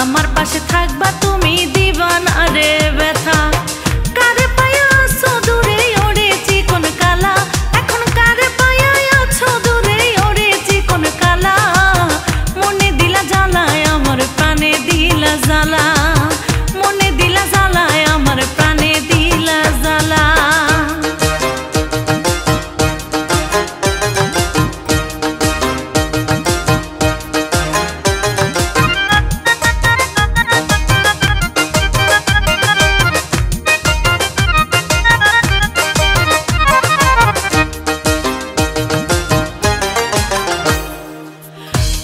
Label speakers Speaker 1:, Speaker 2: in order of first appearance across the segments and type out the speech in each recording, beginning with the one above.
Speaker 1: আমার পাশে থাকবা তুমি, দিবা না রে ব্যথা। কারে পায়া আছো দূরে ওরে চিকন কালা, এখন কারে পায়া আছো দূরে ওরে চিকন কালা। মনে দিলা জ্বালায় আমার প্রাণে দিলা জ্বালা, মনে দিলা জ্বালায় আমার প্রাণে দিলা জ্বালা।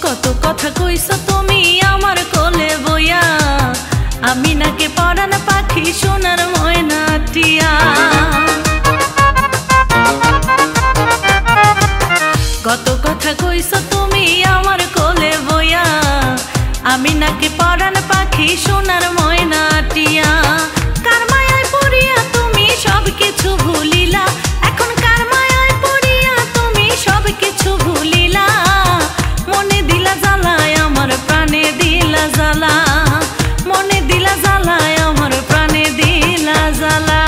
Speaker 1: কত কথা কইছো তুমি আমার কোলে বইয়া, আমি নাকি পরাণ পাখি সোনার ময়না টিয়া। কত কথা কইছো তুমি আমার কোলে বইয়া, আমি নাকি পরাণ পাখি সোনার ময়না টিয়া। কার মায়ায় পড়িয়া তুমি সব কিছু ভুলিলা, এখন কার মায়ায় পড়িয়া তুমি সব কিছু ভুলিলা। মনে দিলা জ্বালায় আমার প্রাণে দিলা জ্বালা, মনে দিলা জ্বালায় আমার প্রাণে দিলা জ্বালা।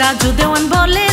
Speaker 1: রাজু দেওয়ান বলে